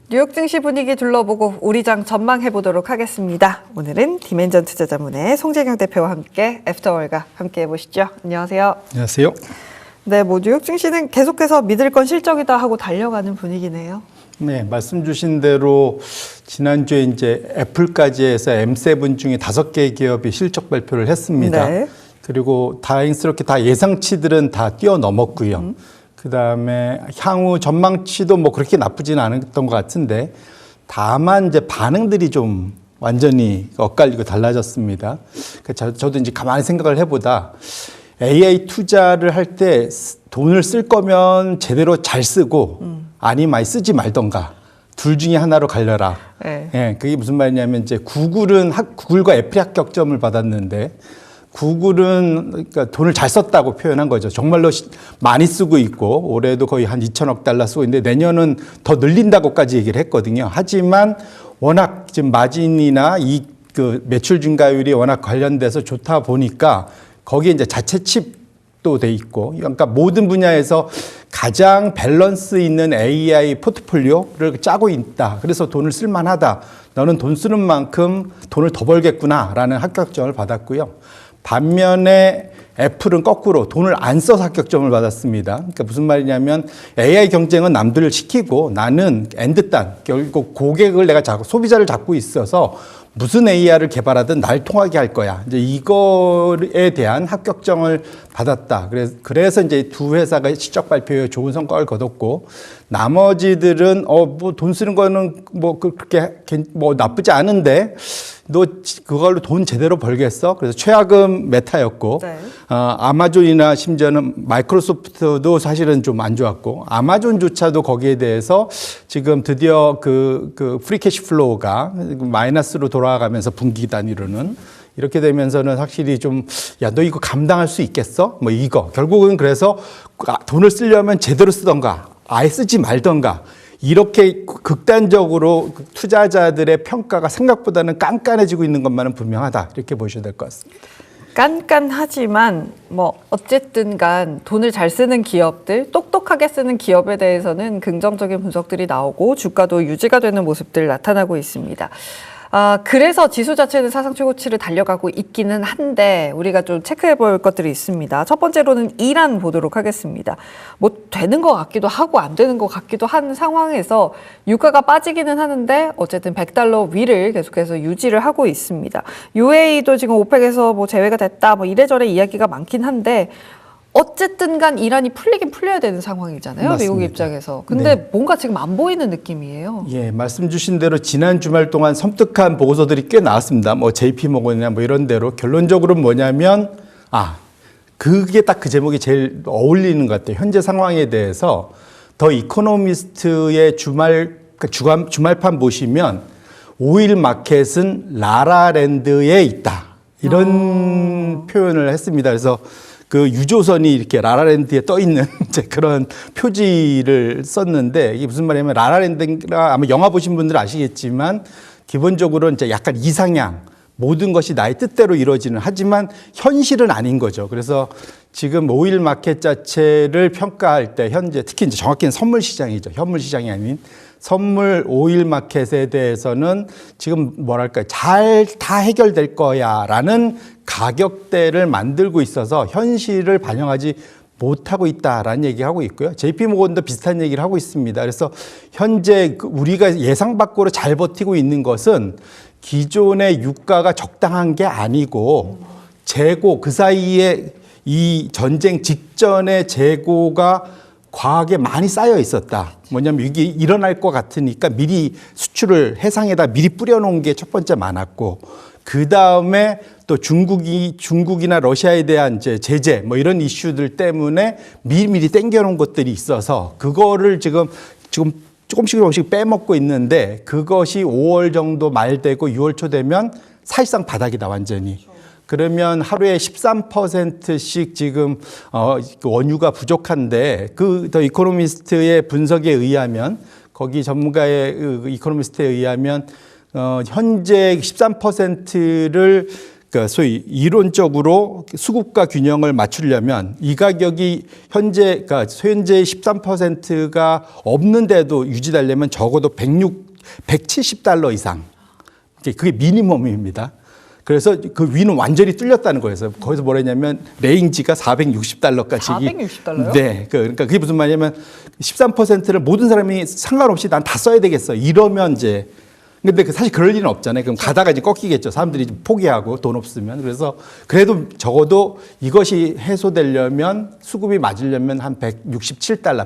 뉴욕 증시 분위기 둘러보고 우리장 전망해 보도록 하겠습니다. 오늘은 디멘전 투자자문의 송재경 대표와 함께 애프터월과 함께 해보시죠. 안녕하세요. 안녕하세요. 네, 뉴욕 증시는 계속해서 믿을 건 실적이다 하고 달려가는 분위기네요. 네, 말씀 주신 대로 지난주에 이제 애플까지 해서 M7 중에 5개 기업이 실적 발표를 했습니다. 네. 그리고 다행스럽게 다 예상치들은 다 뛰어넘었고요. 그다음에 향후 전망치도 뭐 그렇게 나쁘진 않았던 것 같은데 다만 이제 반응들이 좀 완전히 엇갈리고 달라졌습니다. 저도 이제 가만히 생각을 해보다 AI 투자를 할 때 돈을 쓸 거면 제대로 잘 쓰고 아니면 많이 쓰지 말던가 둘 중에 하나로 갈려라. 네. 예, 그게 무슨 말이냐면 이제 구글과 애플이 합격점을 받았는데 구글은 그러니까 돈을 잘 썼다고 표현한 거죠. 정말로 많이 쓰고 있고 올해도 거의 한 2천억 달러 쓰고 있는데 내년은 더 늘린다고까지 얘기를 했거든요. 하지만 워낙 지금 마진이나 그 매출 증가율이 워낙 관련돼서 좋다 보니까 거기에 이제 자체 칩도 돼 있고 그러니까 모든 분야에서 가장 밸런스 있는 AI 포트폴리오를 짜고 있다. 그래서 돈을 쓸 만하다. 너는 돈 쓰는 만큼 돈을 더 벌겠구나라는 합격점을 받았고요. 반면에 애플은 거꾸로 돈을 안 써서 합격점을 받았습니다. 그러니까 무슨 말이냐면 AI 경쟁은 남들을 시키고 나는 엔드딴 결국 고객을 내가 소비자를 잡고 있어서 무슨 AI를 개발하든 날 통하게 할 거야. 이제 이거에 대한 합격점을 받았다. 그래서 이제 두 회사가 실적 발표에 좋은 성과를 거뒀고 나머지들은 뭐 돈 쓰는 거는 뭐 그렇게 뭐 나쁘지 않은데 너 그걸로 돈 제대로 벌겠어? 그래서 최악은 메타였고 네. 아마존이나 심지어는 마이크로소프트도 사실은 좀 안 좋았고 아마존조차도 거기에 대해서 지금 드디어 그 프리캐시 플로우가 마이너스로 돌아가면서 분기 단위로는 이렇게 되면서는 확실히 좀 야, 너 이거 감당할 수 있겠어? 뭐 이거 결국은 그래서 돈을 쓰려면 제대로 쓰던가 아예 쓰지 말던가 이렇게 극단적으로 투자자들의 평가가 생각보다는 깐깐해지고 있는 것만은 분명하다. 이렇게 보셔야 될 것 같습니다. 깐깐하지만 뭐 어쨌든 간 돈을 잘 쓰는 기업들, 똑똑하게 쓰는 기업에 대해서는 긍정적인 분석들이 나오고 주가도 유지가 되는 모습들 나타나고 있습니다. 그래서 지수 자체는 사상 최고치를 달려가고 있기는 한데 우리가 좀 체크해 볼 것들이 있습니다. 첫 번째로는 이란 보도록 하겠습니다. 뭐 되는 것 같기도 하고 안 되는 것 같기도 한 상황에서 유가가 빠지기는 하는데 어쨌든 $100 위를 계속해서 유지를 하고 있습니다. UAE도 지금 오펙에서 뭐 제외가 됐다 뭐 이래저래 이야기가 많긴 한데 어쨌든 간 이란이 풀리긴 풀려야 되는 상황이잖아요. 맞습니다. 미국 입장에서. 근데 네. 뭔가 지금 안 보이는 느낌이에요. 예, 말씀 주신 대로 지난 주말 동안 섬뜩한 보고서들이 꽤 나왔습니다. 뭐 JP모건이나 뭐 이런 대로 결론적으로는 뭐냐면 그게 딱 그 제목이 제일 어울리는 것 같아요. 현재 상황에 대해서 더 이코노미스트의 주말판 보시면 오일 마켓은 라라랜드에 있다. 이런 표현을 했습니다. 그래서 그 유조선이 이렇게 라라랜드에 떠 있는 이제 그런 표지를 썼는데 이게 무슨 말이냐면 라라랜드가 아마 영화 보신 분들은 아시겠지만 기본적으로 이제 약간 이상향 모든 것이 나의 뜻대로 이루어지는 하지만 현실은 아닌 거죠. 그래서 지금 오일 마켓 자체를 평가할 때 현재 특히 이제 정확히는 선물 시장이죠. 현물 시장이 아닌 선물 오일 마켓에 대해서는 지금 뭐랄까 잘 다 해결될 거야라는 가격대를 만들고 있어서 현실을 반영하지 못하고 있다라는 얘기하고 있고요. JP모건도 비슷한 얘기를 하고 있습니다. 그래서 현재 우리가 예상 밖으로 잘 버티고 있는 것은 기존의 유가가 적당한 게 아니고 재고 그 사이에 이 전쟁 직전의 재고가 과하게 많이 쌓여 있었다. 뭐냐면 이게 일어날 것 같으니까 미리 수출을 해상에다 미리 뿌려놓은 게 첫 번째 많았고 그 다음에 또 중국이나 러시아에 대한 이제 제재 뭐 이런 이슈들 때문에 미리미리 땡겨놓은 것들이 있어서 그거를 지금 조금씩 빼먹고 있는데 그것이 5월 정도 말 되고 6월 초 되면 사실상 바닥이다 완전히. 그러면 하루에 13%씩 지금 원유가 부족한데 그 더 이코노미스트의 분석에 의하면 거기 전문가의 이코노미스트에 의하면 현재 13%를 그러니까 소위 이론적으로 수급과 균형을 맞추려면 이 가격이 현재 13%가 없는데도 유지되려면 적어도 170달러 이상. 그게 미니멈입니다. 그래서 그 위는 완전히 뚫렸다는 거예요. 그래서 거기서 뭐라 했냐면 레인지가 460달러까지. 460달러요? 네. 그러니까 그게 무슨 말이냐면 13%를 모든 사람이 상관없이 난 다 써야 되겠어. 이러면 이제 근데 사실 그럴 일은 없잖아요. 그럼 가다가 이제 꺾이겠죠. 사람들이 포기하고 돈 없으면. 그래서 그래도 적어도 이것이 해소되려면 수급이 맞으려면 한 167달러,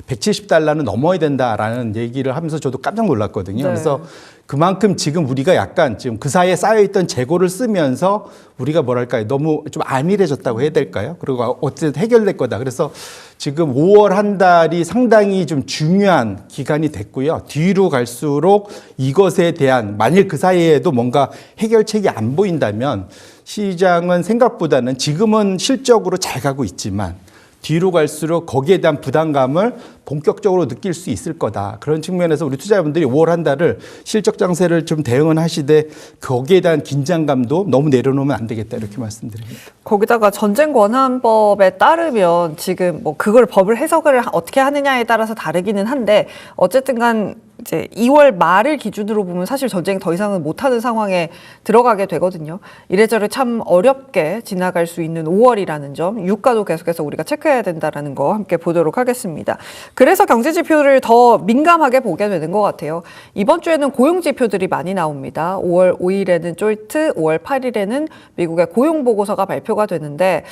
170달러는 넘어야 된다라는 얘기를 하면서 저도 깜짝 놀랐거든요. 네. 그래서 그만큼 지금 우리가 약간 지금 그 사이에 쌓여있던 재고를 쓰면서 우리가 뭐랄까요. 너무 좀 안일해졌다고 해야 될까요? 그리고 어쨌든 해결될 거다. 그래서 지금 5월 한 달이 상당히 좀 중요한 기간이 됐고요. 뒤로 갈수록 이것에 대한 만일 그 사이에도 뭔가 해결책이 안 보인다면 시장은 생각보다는 지금은 실적으로 잘 가고 있지만 뒤로 갈수록 거기에 대한 부담감을 본격적으로 느낄 수 있을 거다. 그런 측면에서 우리 투자자분들이 5월 한 달을 실적 장세를 좀 대응은 하시되 거기에 대한 긴장감도 너무 내려놓으면 안 되겠다. 이렇게 말씀드립니다. 거기다가 전쟁 권한법에 따르면 지금 뭐 그걸 법을 해석을 어떻게 하느냐에 따라서 다르기는 한데 어쨌든 간 이제 2월 말을 기준으로 보면 사실 전쟁 더 이상은 못하는 상황에 들어가게 되거든요. 이래저래 참 어렵게 지나갈 수 있는 5월이라는 점, 유가도 계속해서 우리가 체크해야 된다는 거 함께 보도록 하겠습니다. 그래서 경제 지표를 더 민감하게 보게 되는 것 같아요. 이번 주에는 고용 지표들이 많이 나옵니다. 5월 5일에는 쫄트, 5월 8일에는 미국의 고용 보고서가 발표가 되는데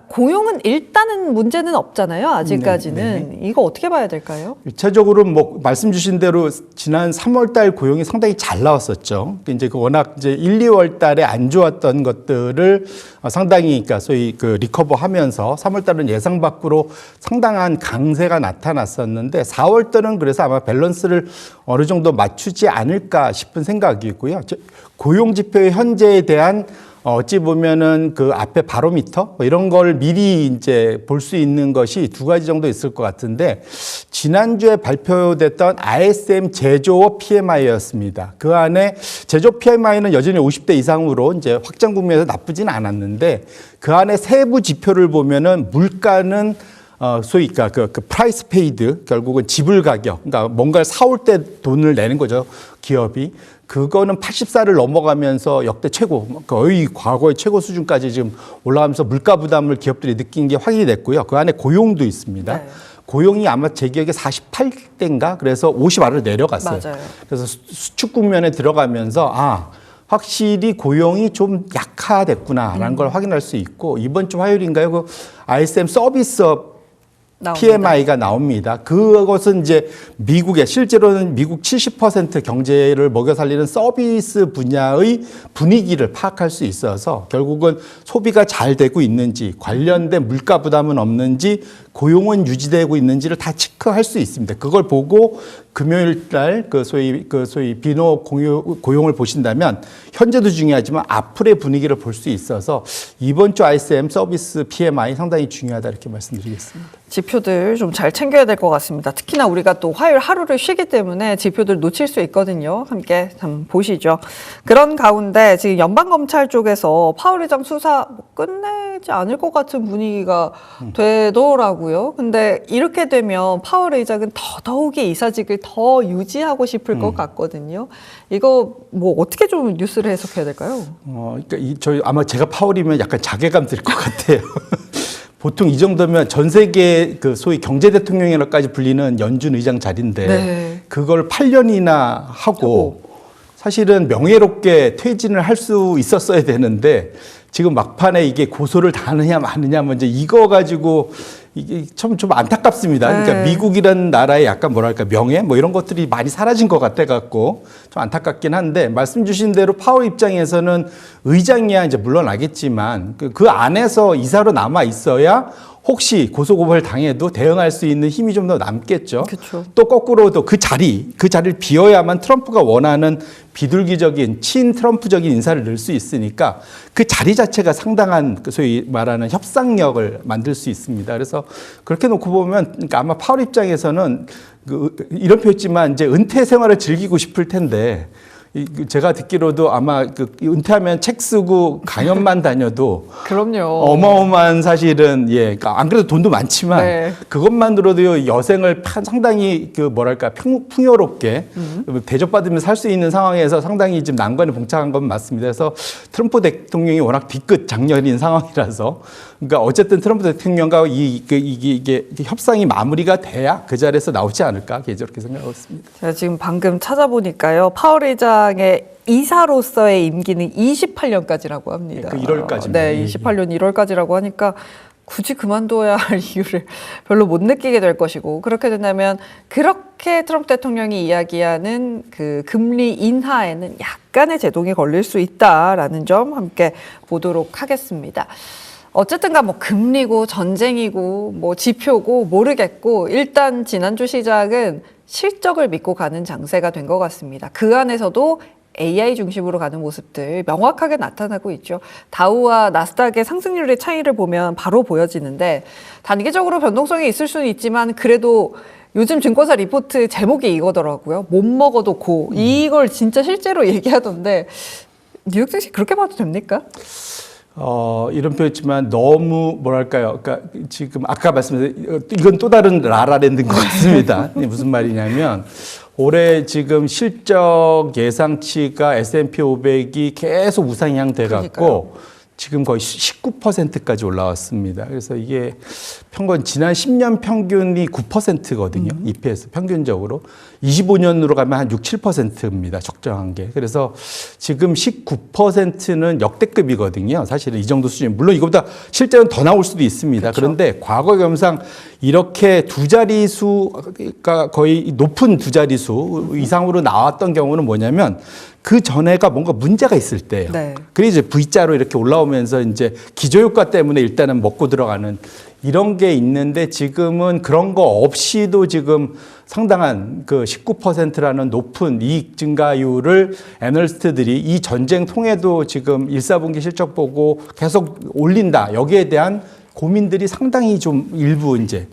고용은 일단은 문제는 없잖아요. 아직까지는. 네. 이거 어떻게 봐야 될까요? 일차적으로 뭐 말씀 주신 대로 지난 3월 달 고용이 상당히 잘 나왔었죠. 이제 그 워낙 이제 1, 2월 달에 안 좋았던 것들을 상당히 그러니까 소위 그 리커버 하면서 3월 달은 예상 밖으로 상당한 강세가 나타났었는데 4월 달은 그래서 아마 밸런스를 어느 정도 맞추지 않을까 싶은 생각이고요. 고용 지표의 현재에 대한 어찌 보면은 그 앞에 바로미터 뭐 이런 걸 미리 이제 볼 수 있는 것이 두 가지 정도 있을 것 같은데 지난주에 발표됐던 ISM 제조업 PMI였습니다. 그 안에 제조업 PMI는 여전히 50대 이상으로 이제 확장 국면에서 나쁘진 않았는데 그 안에 세부 지표를 보면은 물가는 소위 그 프라이스 페이드 결국은 지불 가격 그러니까 뭔가를 사올 때 돈을 내는 거죠 기업이. 그거는 84를 넘어가면서 역대 최고, 거의 과거의 최고 수준까지 지금 올라가면서 물가 부담을 기업들이 느낀 게 확인이 됐고요. 그 안에 고용도 있습니다. 네. 고용이 아마 제 기억에 48대인가? 그래서 50 아래로 내려갔어요. 맞아요. 그래서 수축 국면에 들어가면서 확실히 고용이 좀 약화됐구나라는 걸 확인할 수 있고 이번 주 화요일인가요? 그 ISM 서비스업 PMI가 나옵니다. 그것은 이제 미국의 실제로는 미국 70% 경제를 먹여 살리는 서비스 분야의 분위기를 파악할 수 있어서 결국은 소비가 잘 되고 있는지 관련된 물가 부담은 없는지 고용은 유지되고 있는지를 다 체크할 수 있습니다. 그걸 보고 금요일 날 소위 비노 고용을 보신다면 현재도 중요하지만 앞으로의 분위기를 볼 수 있어서 이번 주 ISM 서비스 PMI 상당히 중요하다 이렇게 말씀드리겠습니다. 지표들 좀 잘 챙겨야 될 것 같습니다. 특히나 우리가 또 화요일 하루를 쉬기 때문에 지표들 놓칠 수 있거든요. 함께 좀 보시죠. 그런 가운데 지금 연방검찰 쪽에서 파월 의장 수사 끝내지 않을 것 같은 분위기가 되더라고요. 근데 이렇게 되면 파월 의장은 더더욱이 이사직을 더 유지하고 싶을 것 같거든요. 이거 뭐 어떻게 좀 뉴스를 해석해야 될까요? 그러니까 저희 아마 제가 파월이면 약간 자괴감 들 것 같아요. 보통 이 정도면 전 세계 그 소위 경제 대통령이라고까지 불리는 연준 의장 자리인데 네. 그걸 8년이나 하고 사실은 명예롭게 퇴진을 할 수 있었어야 되는데 지금 막판에 이게 고소를 당하느냐 마느냐 먼저 이거 가지고 이게 좀 안타깝습니다. 그러니까 네. 미국이라는 나라의 약간 뭐랄까 명예 뭐 이런 것들이 많이 사라진 것 같아 갖고 좀 안타깝긴 한데 말씀 주신 대로 파월 입장에서는 의장이야 이제 물러나겠지만 그 안에서 이사로 남아 있어야 혹시 고소고발 당해도 대응할 수 있는 힘이 좀 더 남겠죠. 그쵸. 또 거꾸로도 그 자리를 비워야만 트럼프가 원하는 비둘기적인 친트럼프적인 인사를 넣을 수 있으니까 그 자리 자체가 상당한 소위 말하는 협상력을 만들 수 있습니다. 그래서 그렇게 놓고 보면 그러니까 아마 파월 입장에서는 이런 표였지만 이제 은퇴 생활을 즐기고 싶을 텐데 제가 듣기로도 아마 은퇴하면 책 쓰고 강연만 다녀도 그럼요. 어마어마한 사실은 그러니까 안 그래도 돈도 많지만 네. 그것만으로도 여생을 상당히 뭐랄까 풍요롭게 대접받으면 살 수 있는 상황에서 상당히 지금 난관에 봉착한 건 맞습니다. 그래서 트럼프 대통령이 워낙 뒤끝 장렬인 상황이라서 그러니까 어쨌든 트럼프 대통령과 이게 협상이 마무리가 돼야 그 자리에서 나오지 않을까 저렇게 생각하고 있습니다. 제가 지금 방금 찾아보니까요. 파월 의장의 이사로서의 임기는 28년까지라고 합니다. 그 1월까지입니다. 네, 28년 1월까지라고 하니까 굳이 그만둬야 할 이유를 별로 못 느끼게 될 것이고 그렇게 된다면 그렇게 트럼프 대통령이 이야기하는 그 금리 인하에는 약간의 제동이 걸릴 수 있다라는 점 함께 보도록 하겠습니다. 어쨌든가 뭐 금리고 전쟁이고 뭐 지표고 모르겠고 일단 지난주 시장은 실적을 믿고 가는 장세가 된 것 같습니다. 그 안에서도 AI 중심으로 가는 모습들 명확하게 나타나고 있죠. 다우와 나스닥의 상승률의 차이를 보면 바로 보여지는데 단기적으로 변동성이 있을 수는 있지만 그래도 요즘 증권사 리포트 제목이 이거더라고요. 못 먹어도 고. 이걸 진짜 실제로 얘기하던데 뉴욕 증시 그렇게 봐도 됩니까? 이런 표현이지만 너무 뭐랄까요. 그러니까 지금 아까 말씀드린 이건 또 다른 라라랜드인 것 같습니다. 무슨 말이냐면 올해 지금 실적 예상치가 S&P 500이 계속 우상향 돼 갖고 지금 거의 19%까지 올라왔습니다. 그래서 이게 지난 10년 평균이 9%거든요. EPS 평균적으로. 25년으로 가면 한 6, 7%입니다. 적정한 게. 그래서 지금 19%는 역대급이거든요. 사실은 이 정도 수준. 물론 이거보다 실제로는 더 나올 수도 있습니다. 그렇죠. 그런데 과거 경상 이렇게 두 자릿수가 거의 높은 두 자릿수 이상으로 나왔던 경우는 뭐냐면 그 전에가 뭔가 문제가 있을 때예요. 네. 그래서 이제 V자로 이렇게 올라오면서 이제 기저효과 때문에 일단은 먹고 들어가는 이런 게 있는데 지금은 그런 거 없이도 지금 상당한 그 19%라는 높은 이익 증가율을 애널리스트들이 이 전쟁 통해도 지금 1, 4분기 실적 보고 계속 올린다. 여기에 대한 고민들이 상당히 좀 일부 이제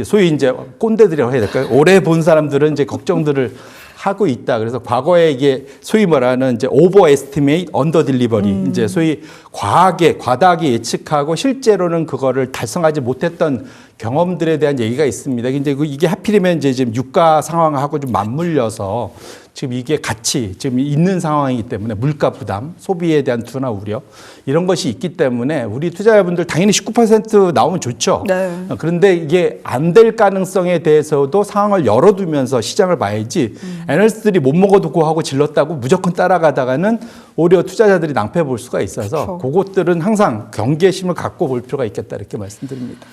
소위 이제 꼰대들이라고 해야 될까요? 오래 본 사람들은 이제 걱정들을 하고 있다. 그래서 과거에 이게 소위 말하는 이제 오버 에스티메이트, 언더 딜리버리, 이제 소위 과다하게 예측하고 실제로는 그거를 달성하지 못했던 경험들에 대한 얘기가 있습니다. 이제 이게 하필이면 이제 지금 유가 상황하고 좀 맞물려서 지금 이게 같이 지금 있는 상황이기 때문에 물가 부담, 소비에 대한 둔화 우려 이런 것이 있기 때문에 우리 투자자분들 당연히 19% 나오면 좋죠. 네. 그런데 이게 안 될 가능성에 대해서도 상황을 열어두면서 시장을 봐야지 애널리스트들이 못 먹어두고 하고 질렀다고 무조건 따라가다가는 오히려 투자자들이 낭패 볼 수가 있어서 그것들은 항상 경계심을 갖고 볼 필요가 있겠다 이렇게 말씀드립니다.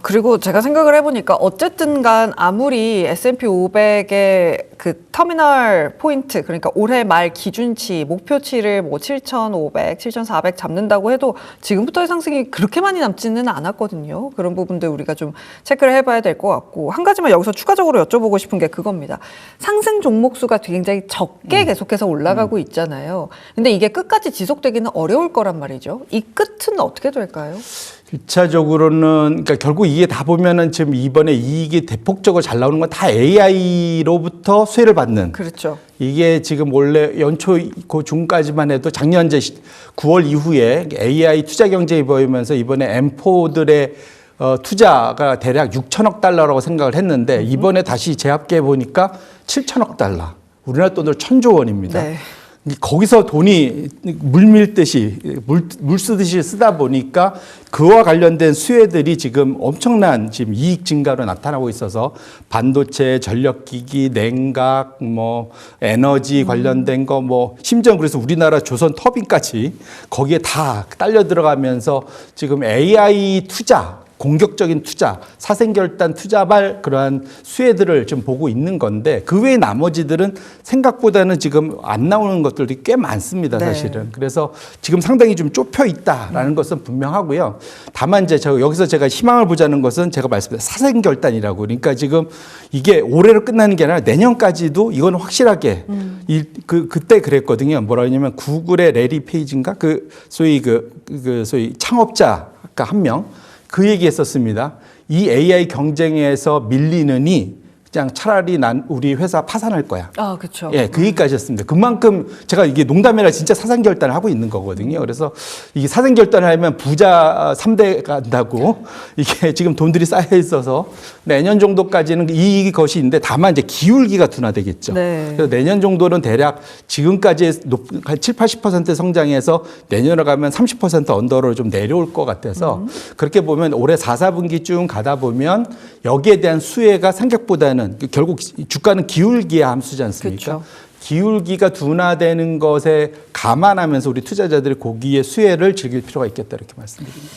그리고 제가 생각을 해보니까 어쨌든 간 아무리 S&P 500의 그 터미널 포인트, 그러니까 올해 말 기준치, 목표치를 뭐 7,500, 7,400 잡는다고 해도 지금부터의 상승이 그렇게 많이 남지는 않았거든요. 그런 부분들 우리가 좀 체크를 해봐야 될 것 같고 한 가지만 여기서 추가적으로 여쭤보고 싶은 게 그겁니다. 상승 종목 수가 굉장히 적게 계속해서 올라가고 있잖아요. 근데 이게 끝까지 지속되기는 어려울 거란 말이죠. 이 끝은 어떻게 될까요? 1차적으로는 그러니까 결국 이게 다 보면은 지금 이번에 이익이 대폭적으로 잘 나오는 건 다 AI로부터 수혜를 받는. 그렇죠. 이게 지금 원래 연초 그 중까지만 해도 작년 이제 9월 이후에 AI 투자 경쟁이 보이면서 이번에 M4들의 투자가 대략 6천억 달러라고 생각을 했는데 이번에 다시 재합계해 보니까 7천억 달러. 우리나라 돈으로 1,000조 원입니다. 네. 거기서 돈이 물 밀듯이 물 쓰듯이 쓰다 보니까 그와 관련된 수혜들이 지금 엄청난 지금 이익 증가로 나타나고 있어서 반도체, 전력기기, 냉각, 뭐 에너지 관련된 거 뭐 심지어 그래서 우리나라 조선 터빈까지 거기에 다 딸려 들어가면서 지금 AI 투자 공격적인 투자, 사생결단 투자발 그러한 수혜들을 좀 보고 있는 건데 그 외에 나머지들은 생각보다는 지금 안 나오는 것들이 꽤 많습니다, 사실은. 네. 그래서 지금 상당히 좀 좁혀 있다라는 것은 분명하고요. 다만 이제 여기서 제가 희망을 보자는 것은 제가 말씀드린 사생결단이라고 그러니까 지금 이게 올해로 끝나는 게 아니라 내년까지도 이건 확실하게 그때 그랬거든요. 뭐라 하냐면 구글의 레리 페이지인가 소위 소위 창업자가 한 명. 그 얘기 했었습니다. 이 AI 경쟁에서 밀리느니 그냥 차라리 우리 회사 파산할 거야. 아, 그렇죠. 예, 그 얘기까지였습니다. 그만큼 제가 이게 농담이라 진짜 사생결단을 하고 있는 거거든요. 그래서 이게 사생결단을 하면 부자 3대 간다고 이게 지금 돈들이 쌓여 있어서 내년 정도까지는 이것이 있는데 다만 이제 기울기가 둔화되겠죠. 네. 그래서 내년 정도는 대략 지금까지 한 7, 80% 성장해서 내년에 가면 30% 언더로 좀 내려올 것 같아서 그렇게 보면 올해 4, 4분기 쭉 가다 보면 여기에 대한 수혜가 생각보다는 결국 주가는 기울기의 함수지 않습니까? 그렇죠. 기울기가 둔화되는 것에 감안하면서 우리 투자자들이 고기의 수혜를 즐길 필요가 있겠다 이렇게 말씀드립니다.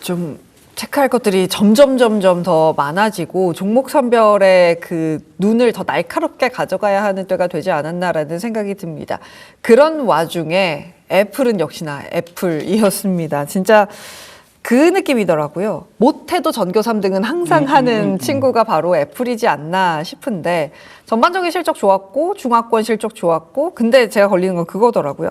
좀 체크할 것들이 점점 더 많아지고 종목 선별에 그 눈을 더 날카롭게 가져가야 하는 때가 되지 않았나라는 생각이 듭니다. 그런 와중에 애플은 역시나 애플이었습니다. 진짜 그 느낌이더라고요. 못해도 전교 3등은 항상 하는 친구가 바로 애플이지 않나 싶은데 전반적인 실적 좋았고 중화권 실적 좋았고 근데 제가 걸리는 건 그거더라고요.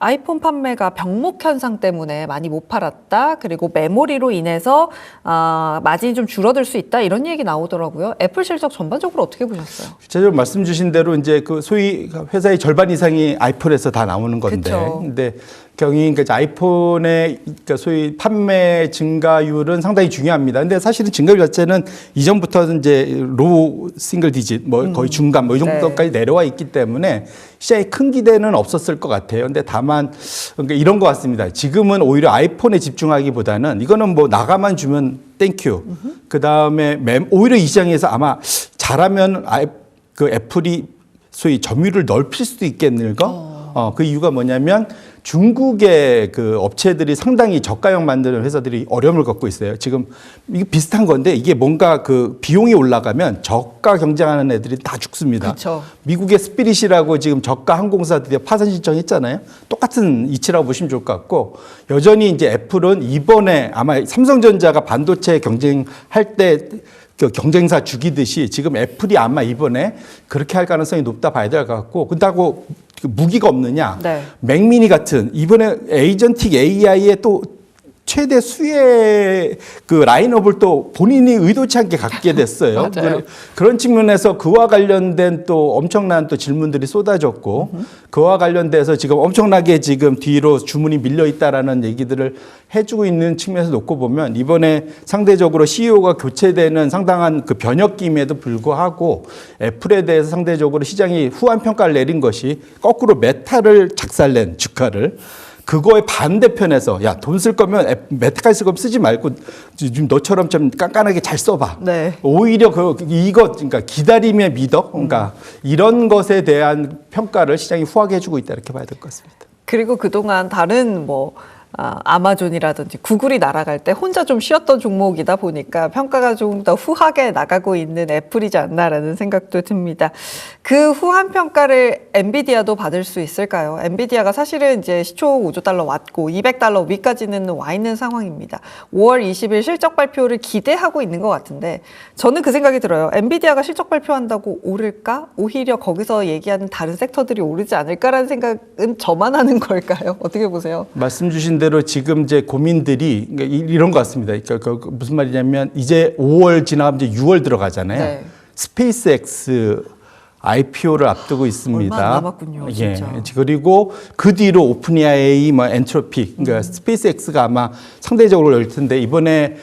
아이폰 판매가 병목 현상 때문에 많이 못 팔았다. 그리고 메모리로 인해서 마진이 좀 줄어들 수 있다. 이런 얘기 나오더라고요. 애플 실적 전반적으로 어떻게 보셨어요? 구체적으로 말씀 주신 대로 이제 그 소위 회사의 절반 이상이 아이폰에서 다 나오는 건데, 그쵸. 근데 경이 그러니까 아이폰의 그러니까 소위 판매 증가율은 상당히 중요합니다. 근데 사실은 증가율 자체는 이전부터 이제 로우 싱글 디짓, 뭐 거의 중간 뭐 이 정도까지 내려와 있기 때문에 시장에 큰 기대는 없었을 것 같아요. 근데 다만 그러니까 이런 것 같습니다. 지금은 오히려 아이폰에 집중하기보다는 이거는 뭐 나가만 주면 땡큐. 그 다음에 오히려 이 시장에서 아마 잘하면 그 애플이 소위 점유율을 넓힐 수도 있겠는가? 그 이유가 뭐냐면 중국의 그 업체들이 상당히 저가형 만드는 회사들이 어려움을 겪고 있어요. 지금 이게 비슷한 건데 이게 뭔가 그 비용이 올라가면 저가 경쟁하는 애들이 다 죽습니다. 그쵸. 미국의 스피릿이라고 지금 저가 항공사 드디어 파산 신청했잖아요. 똑같은 이치라고 보시면 좋을 것 같고 여전히 이제 애플은 이번에 아마 삼성전자가 반도체 경쟁할 때 그 경쟁사 죽이듯이 지금 애플이 아마 이번에 그렇게 할 가능성이 높다 봐야 될 것 같고 그렇다고 무기가 없느냐. 네. 맥미니 같은 이번에 에이전틱 AI의 또 최대 수혜 그 라인업을 또 본인이 의도치 않게 갖게 됐어요. 맞아요. 그런 측면에서 그와 관련된 또 엄청난 또 질문들이 쏟아졌고 그와 관련돼서 지금 엄청나게 지금 뒤로 주문이 밀려 있다라는 얘기들을 해주고 있는 측면에서 놓고 보면 이번에 상대적으로 CEO가 교체되는 상당한 그 변혁기임에도 불구하고 애플에 대해서 상대적으로 시장이 후한 평가를 내린 것이 거꾸로 메타를 작살낸 주가를 그거의 반대편에서 야, 돈 쓸 거면 메타까지 쓸 거면 쓰지 말고 좀 너처럼 좀 깐깐하게 잘 써봐. 네. 오히려 그러니까 기다림의 미덕, 그러니까 이런 것에 대한 평가를 시장이 후하게 해주고 있다 이렇게 봐야 될 것 같습니다. 그리고 그동안 다른 뭐 아마존이라든지 구글이 날아갈 때 혼자 좀 쉬었던 종목이다 보니까 평가가 좀 더 후하게 나가고 있는 애플이지 않나라는 생각도 듭니다. 그 후한 평가를 엔비디아도 받을 수 있을까요? 엔비디아가 사실은 이제 시초 5조 달러 왔고 200달러 위까지는 와 있는 상황입니다. 5월 20일 실적 발표를 기대하고 있는 것 같은데 저는 그 생각이 들어요. 엔비디아가 실적 발표한다고 오를까? 오히려 거기서 얘기하는 다른 섹터들이 오르지 않을까라는 생각은 저만 하는 걸까요? 어떻게 보세요? 말씀 주신 대로 지금 이제 고민들이 그러니까 이런 것 같습니다. 그러니까 무슨 말이냐면 이제 5월 지나면 이제 6월 들어가잖아요. 네. 스페이스X IPO를 앞두고 있습니다. 얼마 안 남았군요, 진짜. 예. 그리고 그 뒤로 오픈AI, 뭐 엔트로피, 그러니까 스페이스X가 아마 상대적으로 열 텐데 이번에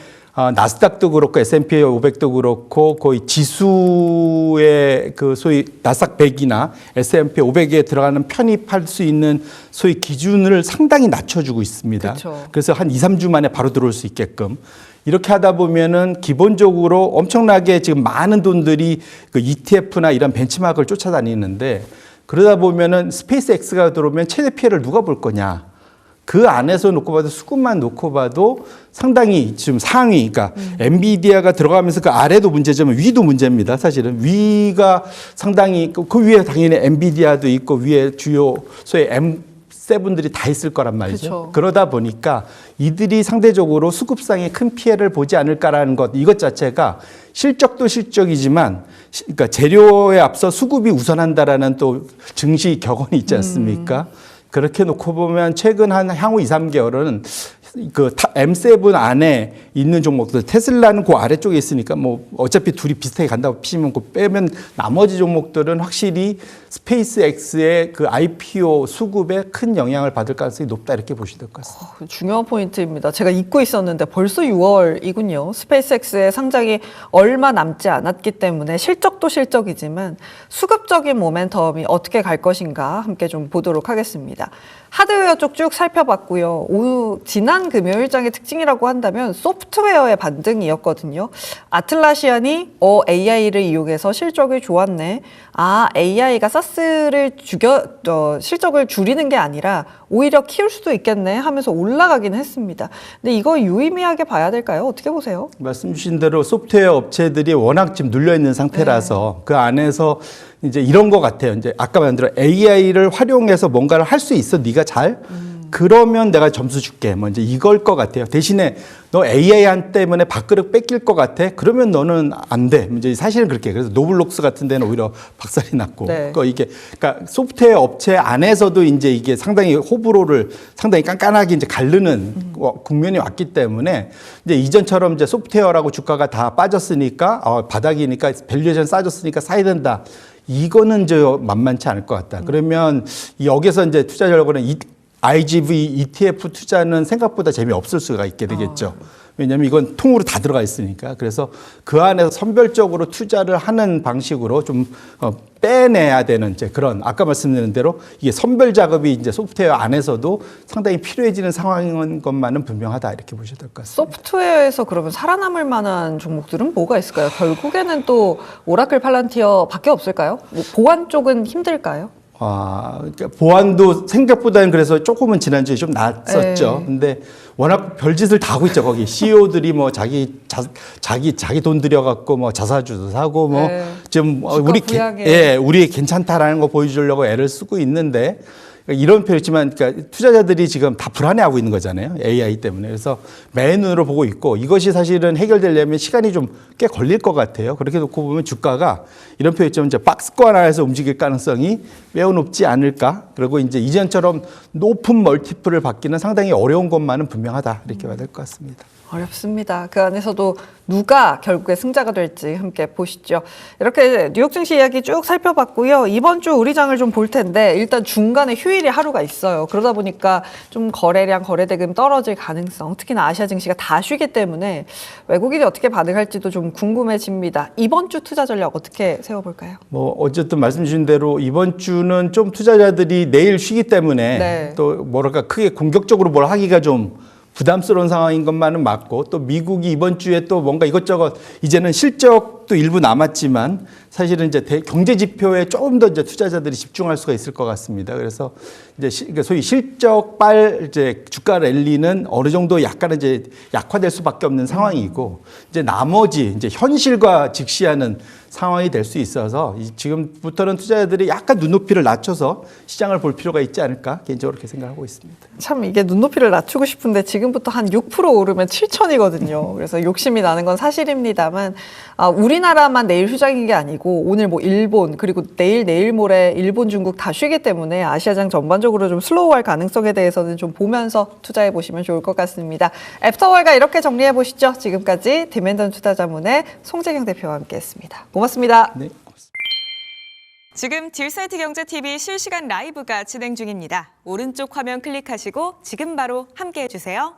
나스닥도 그렇고 S&P 500도 그렇고 거의 지수의 그 소위 나스닥 100이나 S&P 500에 들어가는 편입할 수 있는 소위 기준을 상당히 낮춰주고 있습니다. 그쵸. 그래서 한 2, 3주 만에 바로 들어올 수 있게끔. 이렇게 하다 보면은 기본적으로 엄청나게 지금 많은 돈들이 그 ETF나 이런 벤치마크를 쫓아다니는데 그러다 보면은 스페이스X가 들어오면 최대 피해를 누가 볼 거냐. 그 안에서 놓고 봐도 수급만 놓고 봐도 상당히 지금 상위, 그러니까 엔비디아가 들어가면서 그 아래도 문제지만 위도 문제입니다. 사실은 위가 상당히 그 위에 당연히 엔비디아도 있고 위에 주요 소위 M7들이 다 있을 거란 말이죠. 그쵸. 그러다 보니까 이들이 상대적으로 수급상의 큰 피해를 보지 않을까라는 것, 이것 자체가 실적도 실적이지만 그러니까 재료에 앞서 수급이 우선한다라는 또 증시 격언이 있지 않습니까? 그렇게 놓고 보면 최근 한 향후 2, 3개월은 그 M7 안에 있는 종목들, 테슬라는 그 아래쪽에 있으니까 뭐 어차피 둘이 비슷하게 간다고 피시면 그 빼면 나머지 종목들은 확실히 스페이스X의 그 IPO 수급에 큰 영향을 받을 가능성이 높다 이렇게 보시면 될 것 같습니다. 중요한 포인트입니다. 제가 잊고 있었는데 벌써 6월이군요. 스페이스X의 상장이 얼마 남지 않았기 때문에 실적도 실적이지만 수급적인 모멘텀이 어떻게 갈 것인가 함께 좀 보도록 하겠습니다. 하드웨어 쪽 쭉 살펴봤고요. 지난 금요일장의 특징이라고 한다면 소프트웨어의 반등이었거든요. 아틀라시안이 AI를 이용해서 실적이 좋았네. AI가 사스를 실적을 줄이는 게 아니라 오히려 키울 수도 있겠네 하면서 올라가긴 했습니다. 근데 이거 유의미하게 봐야 될까요? 어떻게 보세요? 말씀 주신 대로 소프트웨어 업체들이 워낙 지금 눌려 있는 상태라서 그 안에서 이제 이런 것 같아요. 이제 아까 말한 대로 AI를 활용해서 뭔가를 할 수 있어, 네가 잘. 그러면 내가 점수 줄게. 뭐 이제 이걸 것 같아요. 대신에 너 AI 때문에 밥그릇 뺏길 것 같아. 그러면 너는 안 돼. 이제 사실은 그렇게. 그래서 노블록스 같은 데는 오히려 박살이 났고. 네. 그러니까 소프트웨어 업체 안에서도 이제 이게 상당히 호불호를 상당히 깐깐하게 이제 가르는 국면이 왔기 때문에 이제 이전처럼 이제 소프트웨어라고 주가가 다 빠졌으니까 바닥이니까 밸류에이션 싸졌으니까 사야 된다. 이거는 저 만만치 않을 것 같다. 그러면 여기서 이제 투자 결과는 IGV ETF 투자는 생각보다 재미없을 수가 있게 되겠죠. 왜냐하면 이건 통으로 다 들어가 있으니까. 그래서 그 안에서 선별적으로 투자를 하는 방식으로 좀 빼내야 되는 이제 그런 아까 말씀드린 대로 이게 선별 작업이 이제 소프트웨어 안에서도 상당히 필요해지는 상황인 것만은 분명하다 이렇게 보셔야 될 것 같습니다. 소프트웨어에서 그러면 살아남을 만한 종목들은 뭐가 있을까요? 결국에는 또 오라클 팔란티어밖에 없을까요? 뭐 보안 쪽은 힘들까요? 그러니까 보안도 생각보다는 그래서 조금은 지난주에 좀 낫었죠. 근데 워낙 별짓을 다 하고 있죠. 거기 CEO들이 뭐 자기 돈 들여갖고 뭐 자사주도 사고 뭐 좀 우리 괜찮다라는 거 보여주려고 애를 쓰고 있는데 이런 표현이지만 그러니까 투자자들이 지금 다 불안해하고 있는 거잖아요. AI 때문에. 그래서 맨눈으로 보고 있고 이것이 사실은 해결되려면 시간이 좀 꽤 걸릴 것 같아요. 그렇게 놓고 보면 주가가 이런 표현이지만 이제 박스권 안에서 움직일 가능성이 매우 높지 않을까. 그리고 이제 이전처럼 높은 멀티플을 받기는 상당히 어려운 것만은 분명하다. 이렇게 봐야 될 것 같습니다. 어렵습니다. 그 안에서도 누가 결국에 승자가 될지 함께 보시죠. 이렇게 뉴욕 증시 이야기 쭉 살펴봤고요. 이번 주 우리 장을 좀 볼 텐데 일단 중간에 휴일이 하루가 있어요. 그러다 보니까 좀 거래량, 거래대금 떨어질 가능성, 특히나 아시아 증시가 다 쉬기 때문에 외국인이 어떻게 반응할지도 좀 궁금해집니다. 이번 주 투자 전략 어떻게 세워볼까요? 뭐 어쨌든 말씀 주신 대로 이번 주는 좀 투자자들이 내일 쉬기 때문에 또 뭐랄까 크게 공격적으로 뭘 하기가 좀 부담스러운 상황인 것만은 맞고 또 미국이 이번 주에 또 뭔가 이것저것 이제는 실적도 일부 남았지만 사실은 이제 경제 지표에 조금 더 이제 투자자들이 집중할 수가 있을 것 같습니다. 그래서 이제 소위 실적발 이제 주가 랠리는 어느 정도 약간 이제 약화될 수밖에 없는 상황이고 이제 나머지 이제 현실과 직시하는 상황이 될 수 있어서 지금부터는 투자자들이 약간 눈높이를 낮춰서 시장을 볼 필요가 있지 않을까 개인적으로 그렇게 생각하고 있습니다. 참 이게 눈높이를 낮추고 싶은데 지금부터 한 6% 오르면 7천이거든요. 그래서 욕심이 나는 건 사실입니다만 우리나라만 내일 휴장인 게 아니고 오늘 뭐 일본 그리고 내일 모레 일본, 중국 다 쉬기 때문에 아시아장 전반적으로 좀 슬로우할 가능성에 대해서는 좀 보면서 투자해 보시면 좋을 것 같습니다. 애프터월가 이렇게 정리해 보시죠. 지금까지 디멘던 투자자문의 송재경 대표와 함께했습니다. 고맙습니다. 네. 지금 딜사이트 경제TV 실시간 라이브가 진행 중입니다. 오른쪽 화면 클릭하시고 지금 바로 함께해 주세요.